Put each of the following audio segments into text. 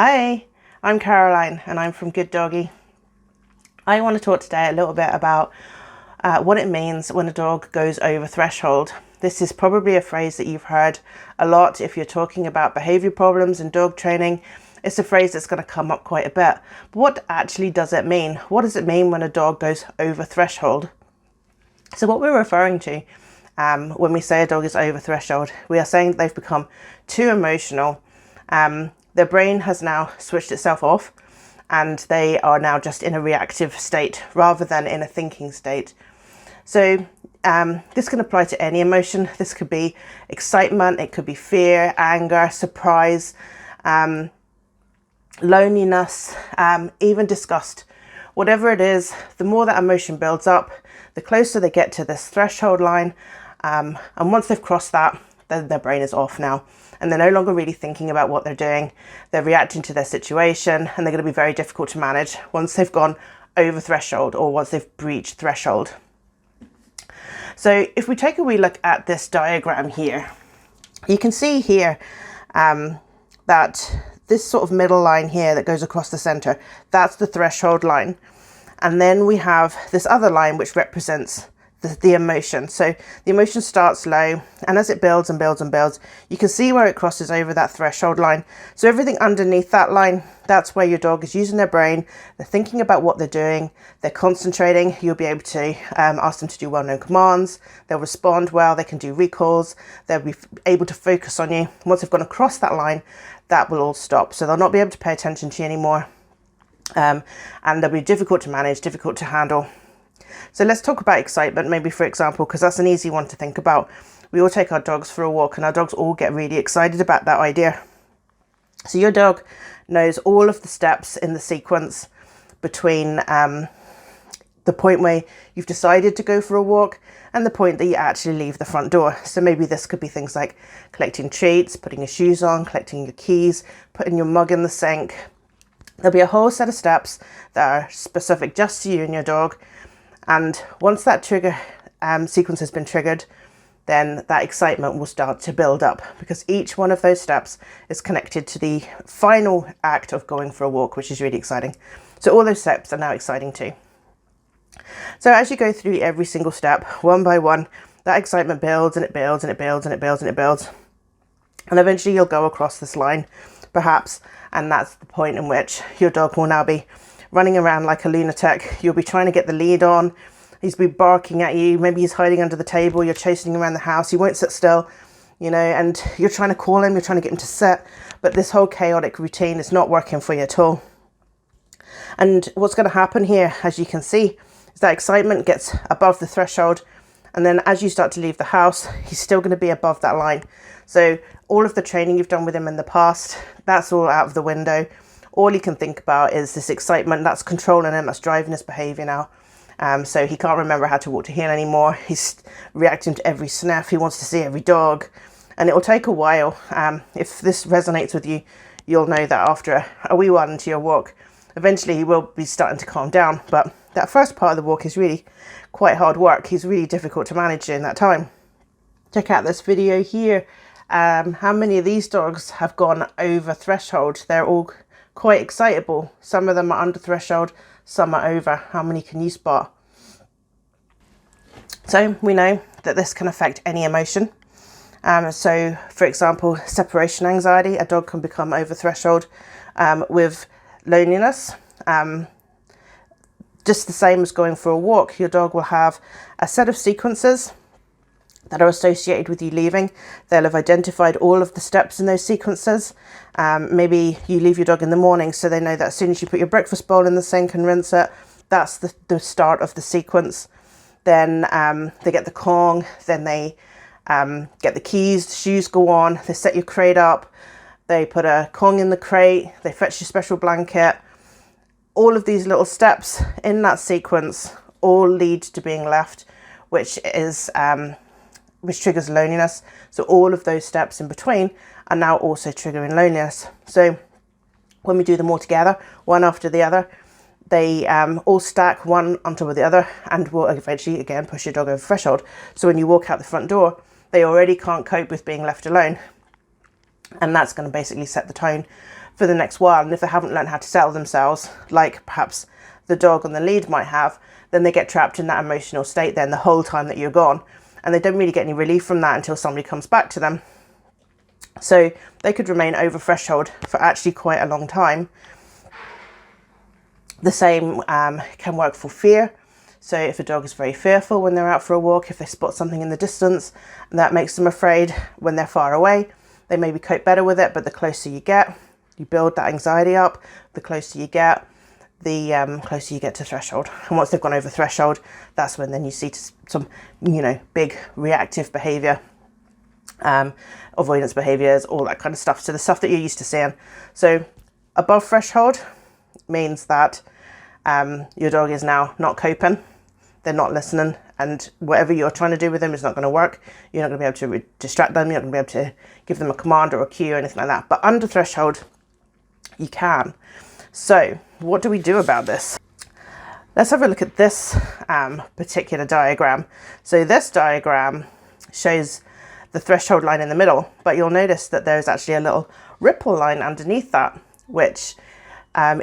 Hi, I'm Caroline and I'm from Good Doggy. I want to talk today a little bit about what it means when a dog goes over threshold. This is probably a phrase that you've heard a lot if you're talking about behavior problems and dog training. It's a phrase that's going to come up quite a bit. But what actually does it mean? What does it mean when a dog goes over threshold? So what we're referring to when we say a dog is over threshold, we are saying that they've become too emotional. Their brain has now switched itself off and they are now just in a reactive state rather than in a thinking state. So this can apply to any emotion. This could be excitement, it could be fear, anger, surprise, loneliness, even disgust. Whatever it is, the more that emotion builds up, the closer they get to this threshold line. And once they've crossed that, then their brain is off now. And they're no longer really thinking about what they're doing. They're reacting to their situation and they're going to be very difficult to manage once they've gone over threshold or once they've breached threshold. So if we take a wee look at this diagram here, you can see here that this sort of middle line here that goes across the center, that's the threshold line. And then we have this other line which represents the emotion. So the emotion starts low, and as it builds and builds and builds, you can see where it crosses over that threshold line. So everything underneath that line, that's where your dog is using their brain. They're thinking about what they're doing. They're concentrating. You'll be able to ask them to do well-known commands. They'll respond well. They can do recalls. They'll be able to focus on you. Once they've gone across that line, that will all stop. So they'll not be able to pay attention to you anymore. And they'll be difficult to manage, difficult to handle. So let's talk about excitement, maybe, for example, because that's an easy one to think about. We all take our dogs for a walk and our dogs all get really excited about that idea. So your dog knows all of the steps in the sequence between the point where you've decided to go for a walk and the point that you actually leave the front door. So maybe this could be things like collecting treats, putting your shoes on, collecting your keys, putting your mug in the sink. There'll be a whole set of steps that are specific just to you and your dog. And once that trigger sequence has been triggered, then that excitement will start to build up because each one of those steps is connected to the final act of going for a walk, which is really exciting. So all those steps are now exciting too. So as you go through every single step, one by one, that excitement builds and it builds and it builds and it builds and it builds. And eventually you'll go across this line, perhaps, and that's the point in which your dog will now be running around like a lunatic. You'll be trying to get the lead on. He's be barking at you. Maybe he's hiding under the table. You're chasing him around the house. He won't sit still, you know, and you're trying to call him. You're trying to get him to sit. But this whole chaotic routine is not working for you at all. And what's going to happen here, as you can see, is that excitement gets above the threshold. And then as you start to leave the house, he's still going to be above that line. So all of the training you've done with him in the past, that's all out of the window. All he can think about is this excitement that's controlling him, that's driving his behaviour now. So he can't remember how to walk to heel anymore. He's reacting to every sniff. He wants to see every dog. And it will take a while. If this resonates with you, you'll know that after a wee while into your walk, eventually he will be starting to calm down. But that first part of the walk is really quite hard work. He's really difficult to manage during that time. Check out this video here. How many of these dogs have gone over threshold? They're all quite excitable. Some of them are under threshold, some are over. How many can you spot? So we know that this can affect any emotion. So for example, separation anxiety, a dog can become over threshold with loneliness. Just the same as going for a walk, your dog will have a set of sequences that are associated with you leaving. They'll have identified all of the steps in those sequences. Maybe you leave your dog in the morning, so they know that as soon as you put your breakfast bowl in the sink and rinse it, that's the start of the sequence. Then they get the Kong, then they get the keys, the shoes go on, they set your crate up, they put a Kong in the crate, they fetch your special blanket. All of these little steps in that sequence all lead to being left, which triggers loneliness. So all of those steps in between are now also triggering loneliness. So when we do them all together, one after the other, they all stack one on top of the other and will eventually again push your dog over threshold. So when you walk out the front door, they already can't cope with being left alone. And that's going to basically set the tone for the next while. And if they haven't learned how to settle themselves, like perhaps the dog on the lead might have, then they get trapped in that emotional state then the whole time that you're gone. And they don't really get any relief from that until somebody comes back to them. So they could remain over threshold for actually quite a long time. The same can work for fear. So if a dog is very fearful when they're out for a walk, if they spot something in the distance and that makes them afraid when they're far away, they maybe cope better with it. But the closer you get, you build that anxiety up. The closer you get, the closer you get to threshold. And once they've gone over threshold, that's when then you see some, big reactive behaviour, avoidance behaviours, all that kind of stuff. So the stuff that you're used to seeing. So above threshold means that your dog is now not coping. They're not listening, and whatever you're trying to do with them is not going to work. You're not going to be able to distract them. You're not going to be able to give them a command or a cue or anything like that. But under threshold, you can. So what do we do about this? Let's have a look at this particular diagram. So this diagram shows the threshold line in the middle, but you'll notice that there's actually a little ripple line underneath that, which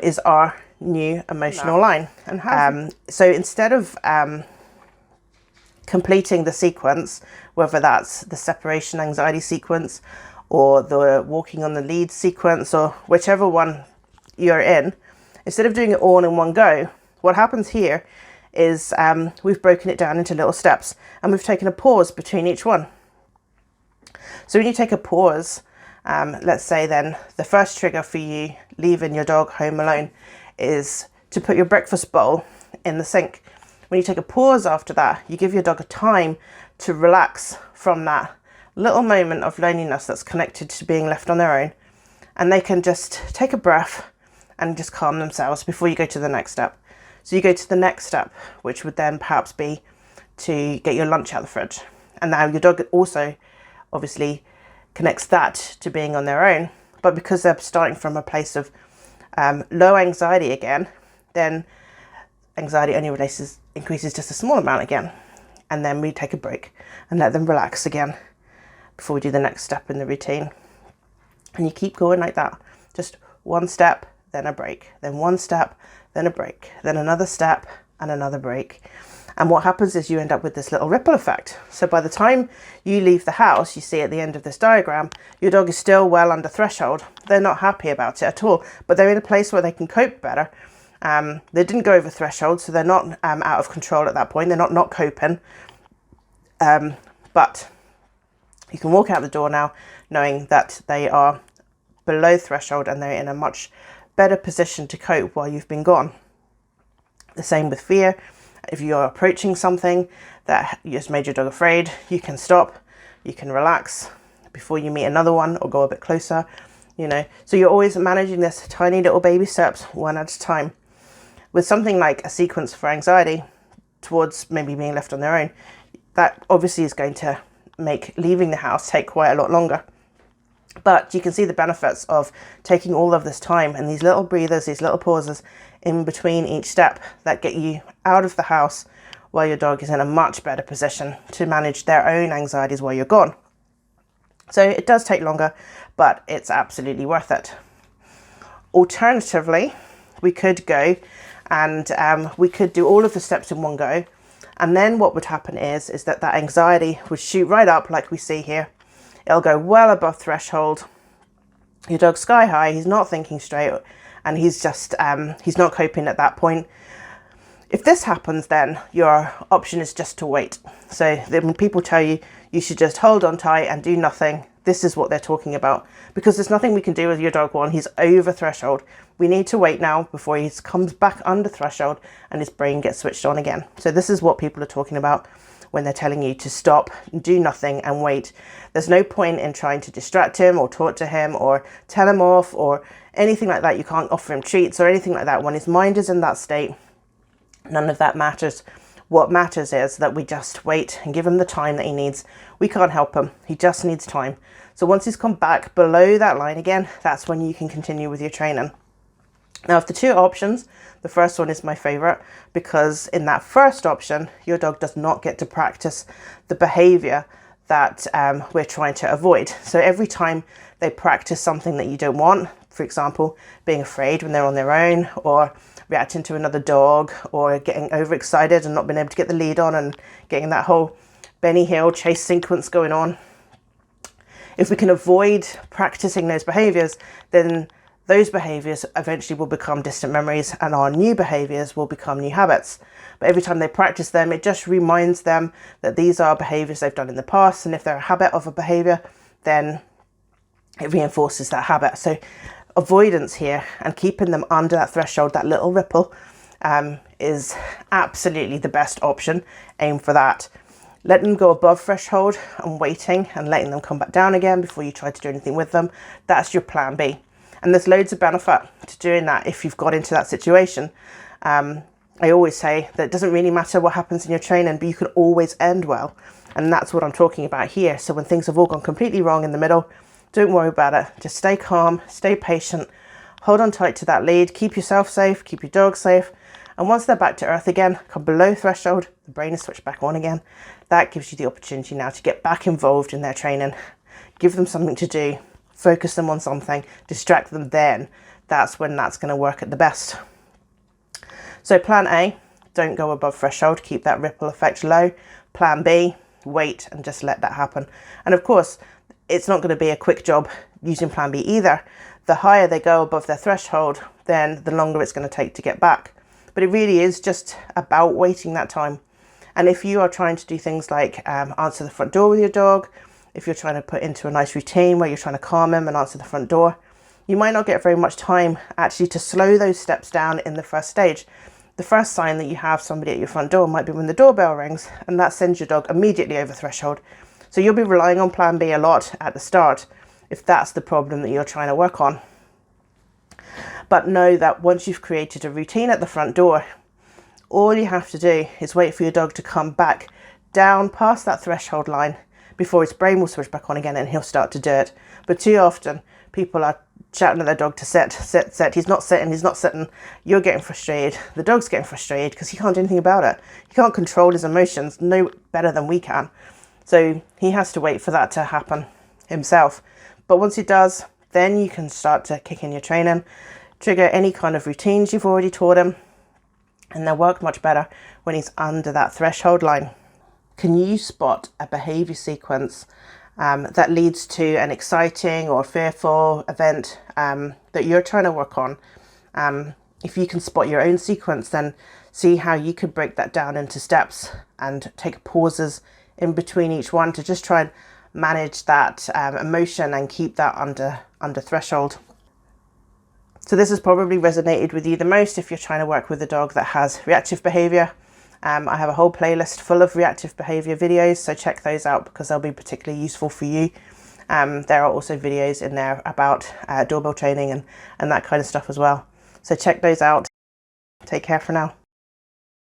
is our new emotional line. And so instead of completing the sequence, whether that's the separation anxiety sequence or the walking on the lead sequence or whichever one you're in, instead of doing it all in one go, what happens here is we've broken it down into little steps and we've taken a pause between each one. So when you take a pause, let's say then the first trigger for you leaving your dog home alone is to put your breakfast bowl in the sink. When you take a pause after that, you give your dog a time to relax from that little moment of loneliness that's connected to being left on their own. And they can just take a breath and just calm themselves before you go to the next step. So you go to the next step, which would then perhaps be to get your lunch out of the fridge. And now your dog also obviously connects that to being on their own. But because they're starting from a place of low anxiety again, then anxiety only increases just a small amount again. And then we take a break and let them relax again before we do the next step in the routine. And you keep going like that. Just one step, then a break, then one step, then a break, then another step and another break. And what happens is you end up with this little ripple effect. So by the time you leave the house, you see at the end of this diagram, your dog is still well under threshold. They're not happy about it at all, but they're in a place where they can cope better. They didn't go over threshold, so they're not out of control at that point. They're not coping. But you can walk out the door now knowing that they are below threshold and they're in a much better position to cope while you've been gone. The same with fear. If you're approaching something that just made your dog afraid, you can stop, you can relax before you meet another one or go a bit closer, So you're always managing this tiny little baby steps one at a time. With something like a sequence for anxiety towards maybe being left on their own, that obviously is going to make leaving the house take quite a lot longer. But you can see the benefits of taking all of this time and these little breathers, these little pauses in between each step that get you out of the house while your dog is in a much better position to manage their own anxieties while you're gone. So it does take longer, but it's absolutely worth it. Alternatively, we could go and we could do all of the steps in one go. And then what would happen is that anxiety would shoot right up like we see here. It'll go well above threshold. Your dog's sky high, he's not thinking straight, and he's just, he's not coping at that point. If this happens, then your option is just to wait. So when people tell you, you should just hold on tight and do nothing, this is what they're talking about. Because there's nothing we can do with your dog while he's over threshold. We need to wait now before he comes back under threshold and his brain gets switched on again. So this is what people are talking about when they're telling you to stop, do nothing and wait. There's no point in trying to distract him or talk to him or tell him off or anything like that. You can't offer him treats or anything like that. When his mind is in that state, none of that matters. What matters is that we just wait and give him the time that he needs. We can't help him. He just needs time. So once he's come back below that line again, that's when you can continue with your training. Now, of the two options, the first one is my favorite because in that first option, your dog does not get to practice the behavior that we're trying to avoid. So every time they practice something that you don't want, for example, being afraid when they're on their own, or reacting to another dog, or getting overexcited and not being able to get the lead on and getting that whole Benny Hill chase sequence going on. If we can avoid practicing those behaviors, then those behaviors eventually will become distant memories and our new behaviors will become new habits. But every time they practice them, it just reminds them that these are behaviors they've done in the past. And if they're a habit of a behavior, then it reinforces that habit. So avoidance here and keeping them under that threshold, that little ripple, is absolutely the best option. Aim for that. Letting them go above threshold and waiting and letting them come back down again before you try to do anything with them, that's your plan B. And there's loads of benefit to doing that if you've got into that situation. I always say that it doesn't really matter what happens in your training, but you can always end well. And that's what I'm talking about here. So when things have all gone completely wrong in the middle, don't worry about it. Just stay calm, stay patient, hold on tight to that lead, keep yourself safe, keep your dog safe. And once they're back to earth again, come below threshold, the brain is switched back on again. That gives you the opportunity now to get back involved in their training, give them something to do, focus them on something, distract them then. That's when that's going to work at the best. So plan A, don't go above threshold, keep that ripple effect low. Plan B, wait and just let that happen. And of course, it's not going to be a quick job using plan B either. The higher they go above their threshold, then the longer it's going to take to get back. But it really is just about waiting that time. And if you are trying to do things like answer the front door with your dog, if you're trying to put into a nice routine where you're trying to calm him and answer the front door, you might not get very much time actually to slow those steps down in the first stage. The first sign that you have somebody at your front door might be when the doorbell rings, and that sends your dog immediately over threshold. So you'll be relying on plan B a lot at the start if that's the problem that you're trying to work on. But know that once you've created a routine at the front door, all you have to do is wait for your dog to come back down past that threshold line before his brain will switch back on again and he'll start to do it. But too often people are shouting at their dog to sit, sit, sit. He's not sitting, he's not sitting. You're getting frustrated. The dog's getting frustrated because he can't do anything about it. He can't control his emotions no better than we can. So he has to wait for that to happen himself. But once he does, then you can start to kick in your training, trigger any kind of routines you've already taught him, and they'll work much better when he's under that threshold line. Can you spot a behaviour sequence that leads to an exciting or fearful event that you're trying to work on? If you can spot your own sequence, then see how you could break that down into steps and take pauses in between each one to just try and manage that emotion and keep that under threshold. So this has probably resonated with you the most if you're trying to work with a dog that has reactive behaviour. I have a whole playlist full of reactive behaviour videos, so check those out because they'll be particularly useful for you. There are also videos in there about doorbell training and that kind of stuff as well. So check those out. Take care for now.